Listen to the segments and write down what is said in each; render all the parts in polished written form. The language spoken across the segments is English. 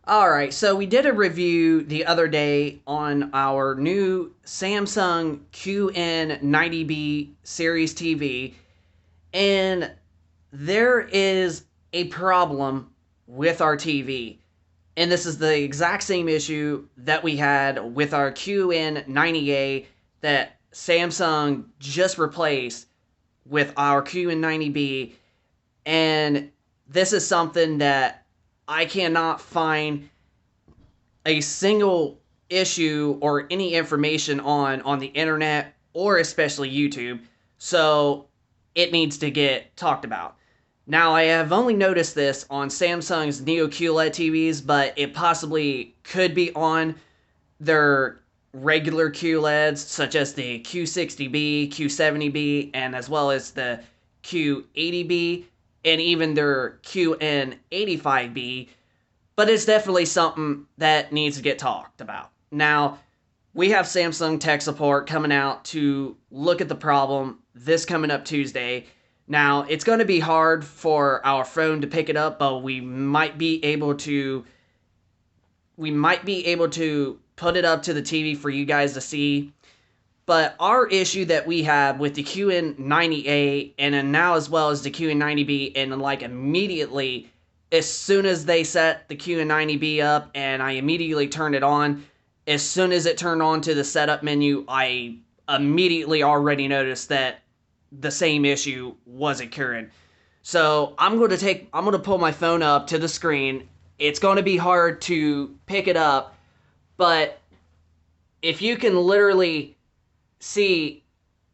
Alright, so we did a review the other day on our new Samsung QN90B series TV, and there is a problem with our TV. And this is the exact same issue that we had with our QN90A that Samsung just replaced with our QN90B. And this is something that I cannot find a single issue or any information on the internet or especially YouTube. So it needs to get talked about. Now, I have only noticed this on Samsung's Neo QLED TVs, but it possibly could be on their regular QLEDs, such as the Q60B, Q70B, and as well as the Q80B, and even their QN85B. But it's definitely something that needs to get talked about. Now, we have Samsung tech support coming out to look at the problem this coming up Tuesday. Now, it's going to be hard for our phone to pick it up, but we might be able to put it up to the TV for you guys to see. But our issue that we had with the QN90A and then now as well as the QN90B, and like immediately as soon as they set the QN90B up and I immediately turned it on, as soon as it turned on to the setup menu, I immediately already noticed that the same issue was occurring. So I'm going to pull my phone up to the screen. It's going to be hard to pick it up, but if you can literally see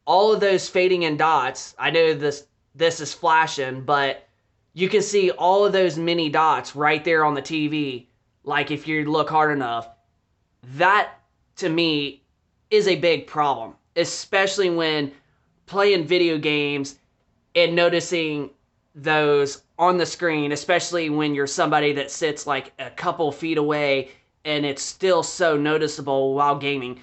all of those fading in dots, I know this is flashing, but you can see all of those mini dots right there on the TV. Like if you look hard enough, that to me is a big problem, especially when playing video games and noticing those on the screen, especially when you're somebody that sits like a couple feet away and it's still so noticeable while gaming.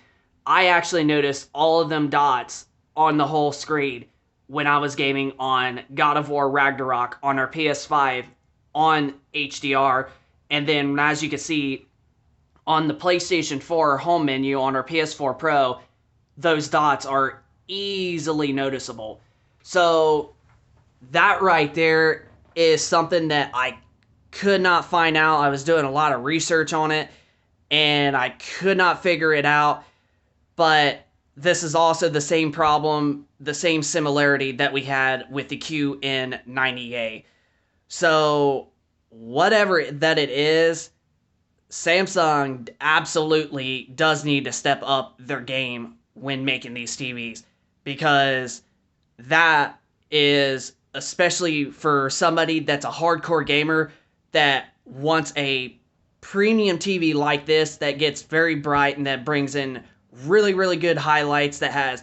I actually noticed all of them dots on the whole screen when I was gaming on God of War Ragnarok on our PS5 on HDR. And then, as you can see, on the PlayStation 4 home menu on our PS4 Pro, those dots are easily noticeable. So, that right there is something that I could not find out. I was doing a lot of research on it, and I could not figure it out. But this is also the same problem, the same similarity that we had with the QN90A. So, whatever that it is, Samsung absolutely does need to step up their game when making these TVs, because that is, especially for somebody that's a hardcore gamer that wants a premium TV like this that gets very bright and that brings in really, really good highlights, that has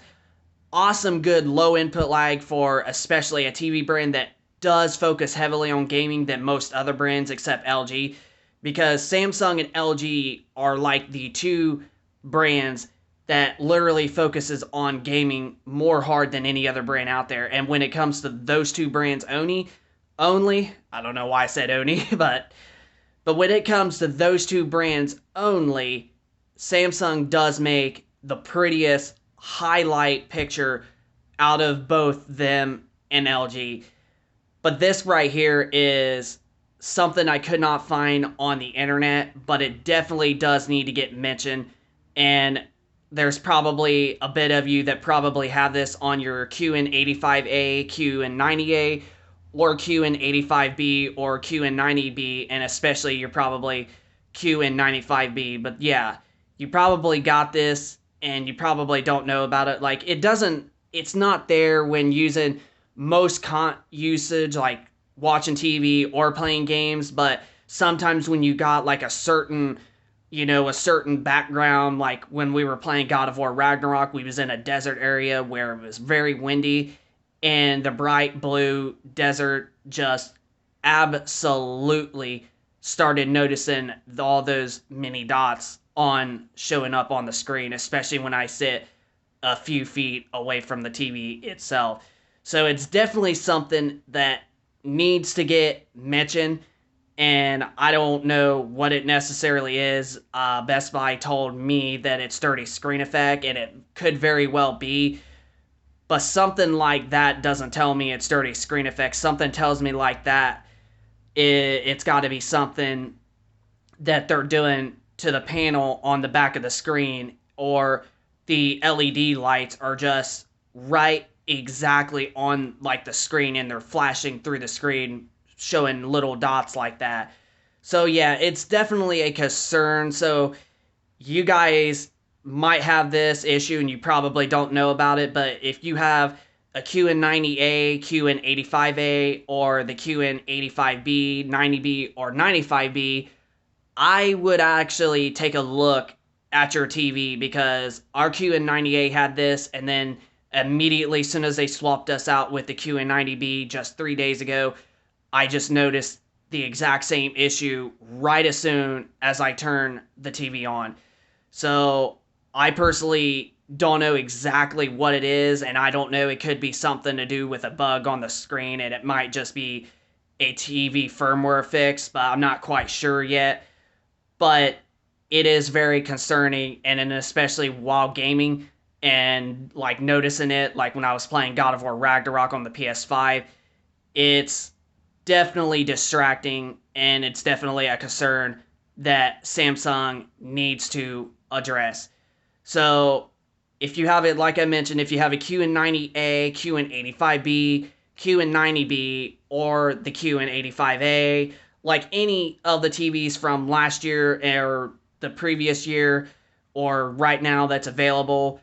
awesome, good low input lag for especially a TV brand that does focus heavily on gaming than most other brands except LG, because Samsung and LG are like the two brands that literally focuses on gaming more hard than any other brand out there. And when it comes to those two brands only, I don't know why I said only, but when it comes to those two brands only, Samsung does make the prettiest highlight picture out of both them and LG. But this right here is something I could not find on the internet, but it definitely does need to get mentioned. And there's probably a bit of you that probably have this on your QN85A, QN90A, or QN85B, or QN90B, and especially you're probably QN95B. But yeah, you probably got this and you probably don't know about it. Like, it's not there when using most usage, like watching TV or playing games, but sometimes when you got like a certain background, like when we were playing God of War Ragnarok, we was in a desert area where it was very windy, and the bright blue desert just absolutely started noticing all those mini dots on showing up on the screen, especially when I sit a few feet away from the TV itself. So it's definitely something that needs to get mentioned. and I don't know what it necessarily is. Best Buy told me that it's dirty screen effect, and it could very well be, but something like that doesn't tell me it's dirty screen effect. Something tells me like that it's got to be something that they're doing to the panel on the back of the screen, or the LED lights are just right exactly on like the screen and they're flashing through the screen showing little dots like that. So yeah, it's definitely a concern. So you guys might have this issue and you probably don't know about it, but if you have a QN90A, QN85A, or the QN85B, 90B, or 95B, I would actually take a look at your TV, because our QN90A had this, and then immediately as soon as they swapped us out with the QN90B just 3 days ago, I just noticed the exact same issue right as soon as I turned the TV on. So I personally don't know exactly what it is, and I don't know, it could be something to do with a bug on the screen, and it might just be a TV firmware fix, but I'm not quite sure yet. But it is very concerning, and especially while gaming, and like noticing it, like when I was playing God of War Ragnarok on the PS5, it's definitely distracting, and it's definitely a concern that Samsung needs to address. So if you have it, like I mentioned, if you have a QN90A, QN85B, QN90B, or the QN85A, like any of the TVs from last year or the previous year, or right now that's available,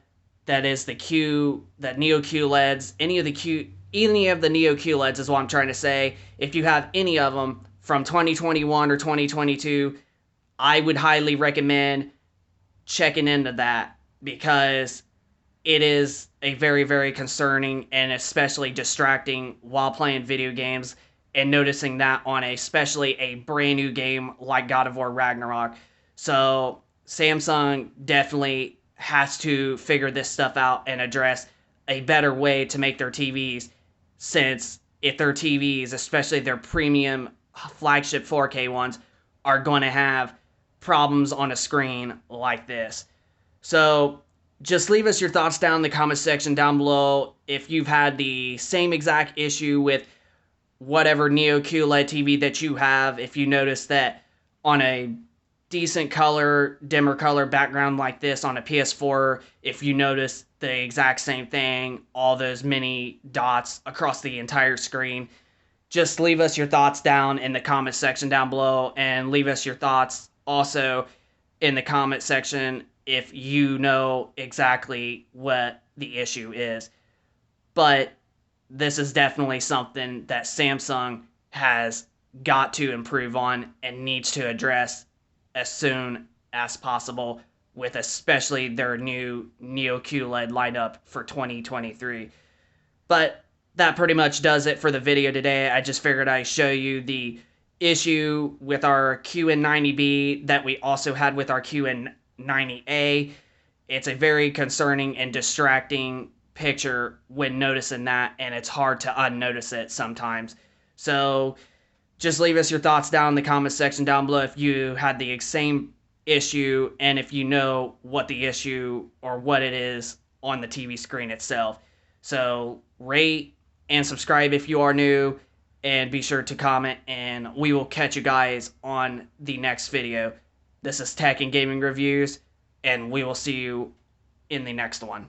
that is the Neo QLEDs, any of the Neo QLEDs is what I'm trying to say. If you have any of them from 2021 or 2022, I would highly recommend checking into that, because it is a very, very concerning and especially distracting while playing video games, and noticing that on especially a brand new game like God of War Ragnarok. So Samsung definitely has to figure this stuff out and address a better way to make their TVs, since if their TVs, especially their premium flagship 4K ones, are going to have problems on a screen like this. So just leave us your thoughts down in the comment section down below if you've had the same exact issue with whatever Neo QLED TV that you have. If you notice that on a decent color, dimmer color background like this on a PS4, if you notice the exact same thing, all those mini dots across the entire screen, just leave us your thoughts down in the comment section down below, and leave us your thoughts also in the comment section if you know exactly what the issue is. But this is definitely something that Samsung has got to improve on and needs to address as soon as possible, with especially their new Neo QLED lineup for 2023. But that pretty much does it for the video today. I just figured I'd show you the issue with our QN90B that we also had with our QN90A. It's a very concerning and distracting picture when noticing that, and it's hard to unnotice it sometimes. So just leave us your thoughts down in the comment section down below if you had the same issue, and if you know what the issue or what it is on the TV screen itself. So rate and subscribe if you are new, and be sure to comment, and we will catch you guys on the next video. This is Tech and Gaming Reviews, and we will see you in the next one.